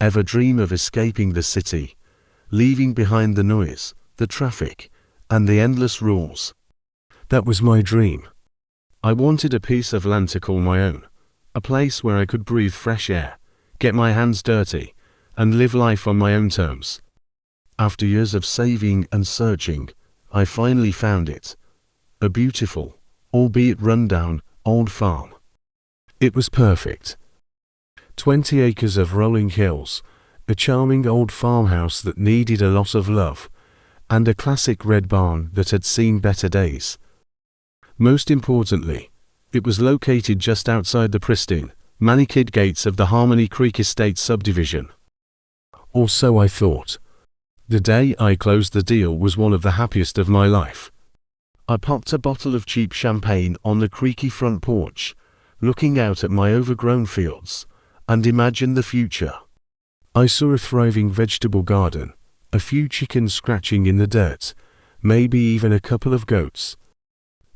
Ever dream of escaping the city, leaving behind the noise, the traffic, and the endless rules? That was my dream. I wanted a piece of land to call my own, a place where I could breathe fresh air, get my hands dirty, and live life on my own terms. After years of saving and searching, I finally found it. A beautiful, albeit run-down, old farm. It was perfect. 20 acres of rolling hills, a charming old farmhouse that needed a lot of love, and a classic red barn that had seen better days. Most importantly, it was located just outside the pristine, manicured gates of the Harmony Creek Estate subdivision. Or so I thought. The day I closed the deal was one of the happiest of my life. I popped a bottle of cheap champagne on the creaky front porch, looking out at my overgrown fields, and imagined the future. I saw a thriving vegetable garden, a few chickens scratching in the dirt, maybe even a couple of goats.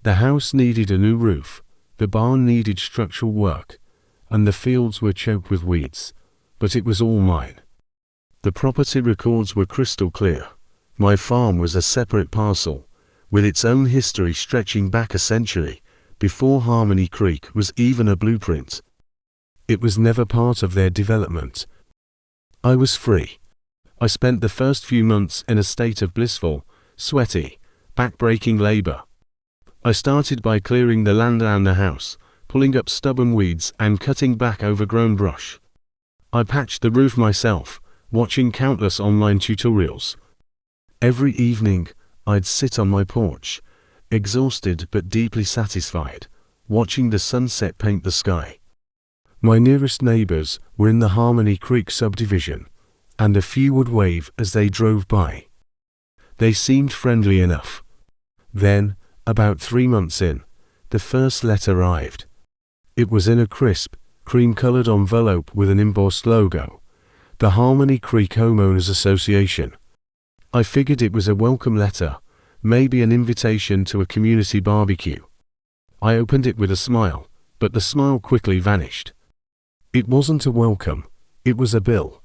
The house needed a new roof, the barn needed structural work, and the fields were choked with weeds, but it was all mine. The property records were crystal clear. My farm was a separate parcel, with its own history stretching back a century, before Harmony Creek was even a blueprint. It was never part of their development. I was free. I spent the first few months in a state of blissful, sweaty, back-breaking labor. I started by clearing the land around the house, pulling up stubborn weeds and cutting back overgrown brush. I patched the roof myself, watching countless online tutorials. Every evening, I'd sit on my porch, exhausted but deeply satisfied, watching the sunset paint the sky. My nearest neighbors were in the Harmony Creek subdivision, and a few would wave as they drove by. They seemed friendly enough. Then, about 3 months in, the first letter arrived. It was in a crisp, cream-colored envelope with an embossed logo, the Harmony Creek Homeowners Association. I figured it was a welcome letter, maybe an invitation to a community barbecue. I opened it with a smile, but the smile quickly vanished. It wasn't a welcome, it was a bill.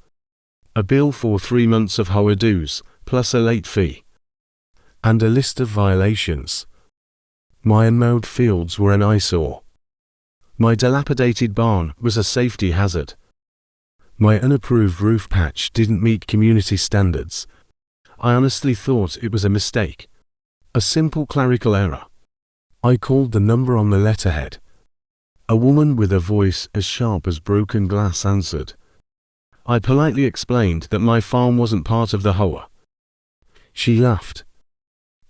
A bill for 3 months of HOA dues, plus a late fee. And a list of violations. My unmowed fields were an eyesore. My dilapidated barn was a safety hazard. My unapproved roof patch didn't meet community standards. I honestly thought it was a mistake. A simple clerical error. I called the number on the letterhead. A woman with a voice as sharp as broken glass answered. I politely explained that my farm wasn't part of the HOA. She laughed.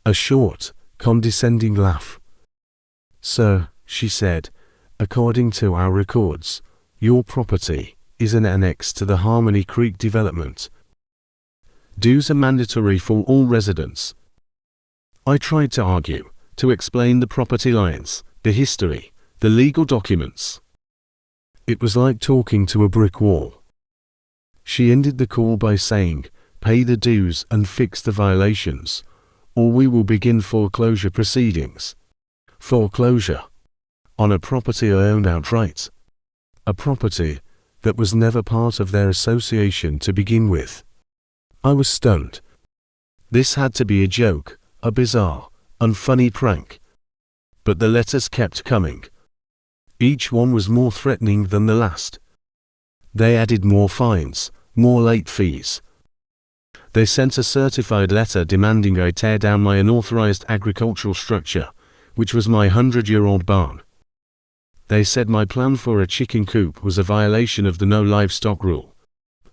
A short, condescending laugh. "Sir," she said, "according to our records, your property is an annex to the Harmony Creek development. Dues are mandatory for all residents." I tried to argue, to explain the property lines, the history, the legal documents. It was like talking to a brick wall. She ended the call by saying, "Pay the dues and fix the violations, or we will begin foreclosure proceedings." Foreclosure. On a property I owned outright. A property that was never part of their association to begin with. I was stunned. This had to be a joke, a bizarre, unfunny prank. But the letters kept coming. Each one was more threatening than the last. They added more fines, more late fees. They sent a certified letter demanding I tear down my unauthorized agricultural structure, which was my 100-year-old barn. They said my plan for a chicken coop was a violation of the no livestock rule.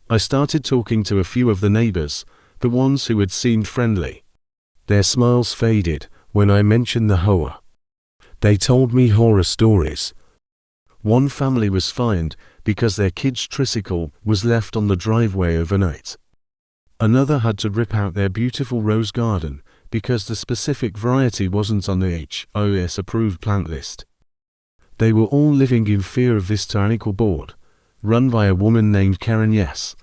I started talking to a few of the neighbors, the ones who had seemed friendly. Their smiles faded when I mentioned the HOA. They told me horror stories. One family was fined because their kid's tricycle was left on the driveway overnight. Another had to rip out their beautiful rose garden because the specific variety wasn't on the HOA approved plant list. They were all living in fear of this tyrannical board, run by a woman named Karen. Yes,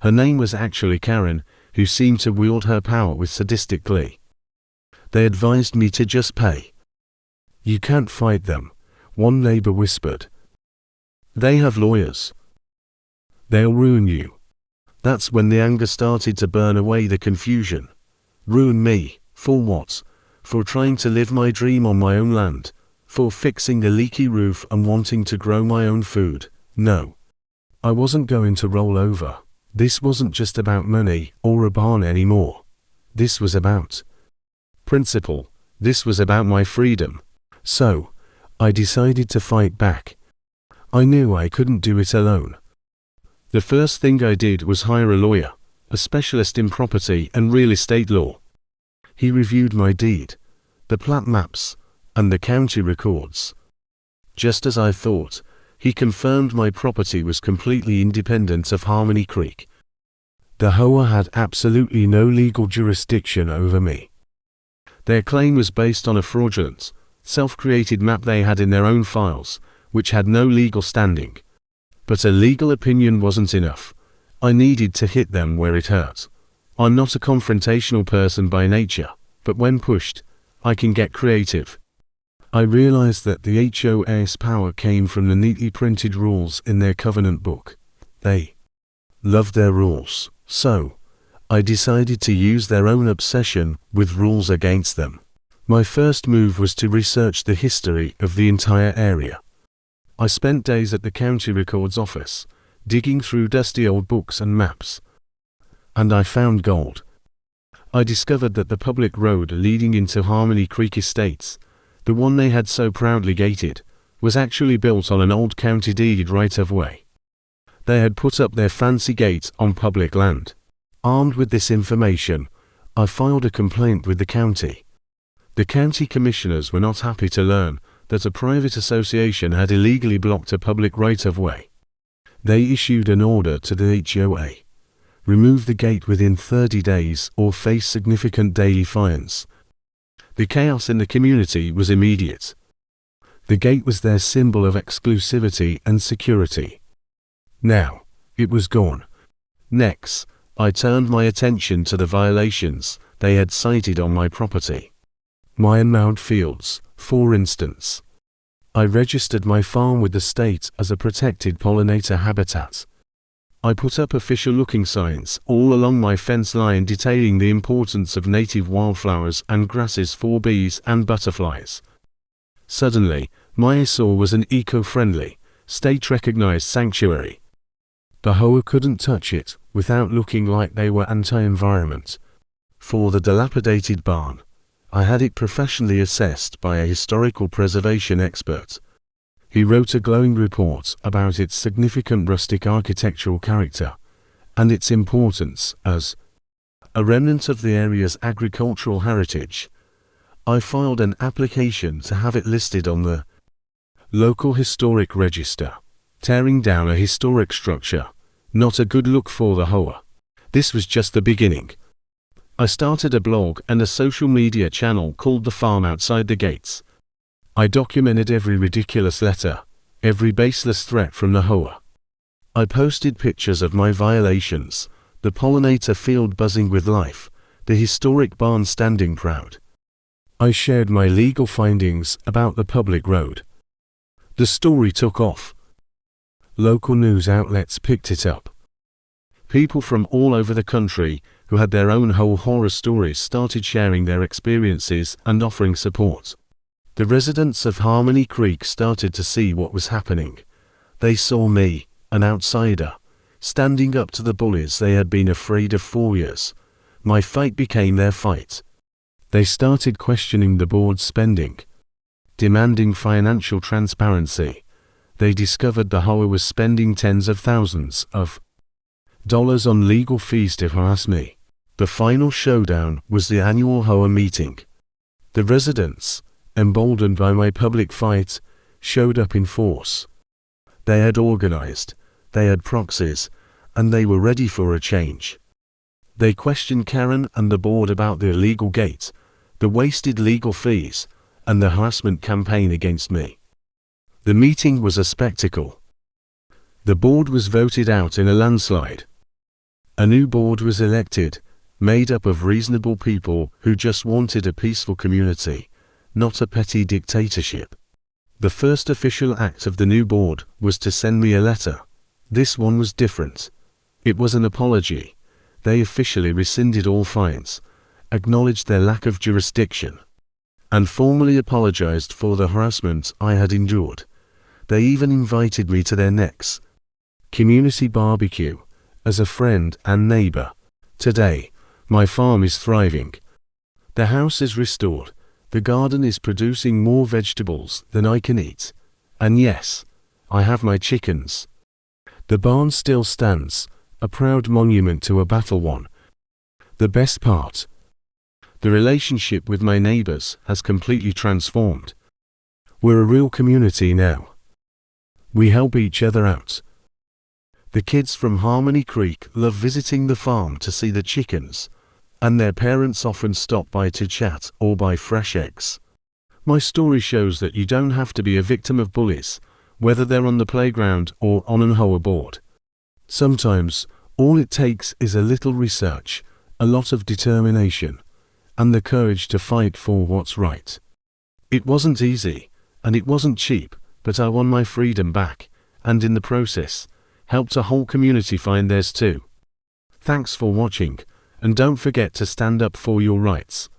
her name was actually Karen, who seemed to wield her power with sadistic glee. They advised me to just pay. "You can't fight them," one neighbor whispered. "They have lawyers. They'll ruin you." That's when the anger started to burn away the confusion. Ruin me, for what? For trying to live my dream on my own land, for fixing a leaky roof and wanting to grow my own food. No. I wasn't going to roll over. This wasn't just about money or a barn anymore. This was about principle. This was about my freedom. So, I decided to fight back. I knew I couldn't do it alone. The first thing I did was hire a lawyer, a specialist in property and real estate law. He reviewed my deed, the plat maps, and the county records. Just as I thought, he confirmed my property was completely independent of Harmony Creek. The HOA had absolutely no legal jurisdiction over me. Their claim was based on a fraudulent, self-created map they had in their own files, which had no legal standing. But a legal opinion wasn't enough. I needed to hit them where it hurt. I'm not a confrontational person by nature, but when pushed, I can get creative. I realized that the HOA's power came from the neatly printed rules in their covenant book. They loved their rules, so I decided to use their own obsession with rules against them. My first move was to research the history of the entire area. I spent days at the county records office, digging through dusty old books and maps. And I found gold. I discovered that the public road leading into Harmony Creek Estates, the one they had so proudly gated, was actually built on an old county deed right-of-way. They had put up their fancy gate on public land. Armed with this information, I filed a complaint with the county. The county commissioners were not happy to learn that a private association had illegally blocked a public right-of-way. They issued an order to the HOA. Remove the gate within 30 days or face significant daily fines. The chaos in the community was immediate. The gate was their symbol of exclusivity and security. Now, it was gone. Next, I turned my attention to the violations they had cited on my property. My unmowed fields, for instance. I registered my farm with the state as a protected pollinator habitat. I put up official-looking signs all along my fence line detailing the importance of native wildflowers and grasses for bees and butterflies. Suddenly, my eyesore was an eco-friendly, state-recognized sanctuary. The HOA couldn't touch it without looking like they were anti-environment. For the dilapidated barn, I had it professionally assessed by a historical preservation expert. He wrote a glowing report about its significant rustic architectural character and its importance as a remnant of the area's agricultural heritage. I filed an application to have it listed on the local historic register. Tearing down a historic structure, not a good look for the HOA. This was just the beginning. I started a blog and a social media channel called The Farm Outside the Gates. I documented every ridiculous letter, every baseless threat from the HOA. I posted pictures of my violations, the pollinator field buzzing with life, the historic barn standing proud. I shared my legal findings about the public road. The story took off. Local news outlets picked it up. People from all over the country who had their own whole horror stories started sharing their experiences and offering support. The residents of Harmony Creek started to see what was happening. They saw me, an outsider, standing up to the bullies they had been afraid of for years. My fight became their fight. They started questioning the board's spending, demanding financial transparency. They discovered the HOA was spending tens of thousands of dollars on legal fees to harass me. The final showdown was the annual HOA meeting. The residents, emboldened by my public fight, showed up in force. They had organized, they had proxies, and they were ready for a change. They questioned Karen and the board about the illegal gate, the wasted legal fees, and the harassment campaign against me. The meeting was a spectacle. The board was voted out in a landslide. A new board was elected, made up of reasonable people who just wanted a peaceful community, not a petty dictatorship. The first official act of the new board was to send me a letter. This one was different. It was an apology. They officially rescinded all fines, acknowledged their lack of jurisdiction, and formally apologized for the harassment I had endured. They even invited me to their next community barbecue as a friend and neighbor. Today, my farm is thriving. The house is restored. The garden is producing more vegetables than I can eat. And yes, I have my chickens. The barn still stands, a proud monument to a battle won. The best part: the relationship with my neighbors has completely transformed. We're a real community now. We help each other out. The kids from Harmony Creek love visiting the farm to see the chickens, and their parents often stop by to chat or buy fresh eggs. My story shows that you don't have to be a victim of bullies, whether they're on the playground or on an HOA board. Sometimes, all it takes is a little research, a lot of determination, and the courage to fight for what's right. It wasn't easy, and it wasn't cheap, but I won my freedom back, and in the process, helped a whole community find theirs too. Thanks for watching, and don't forget to stand up for your rights.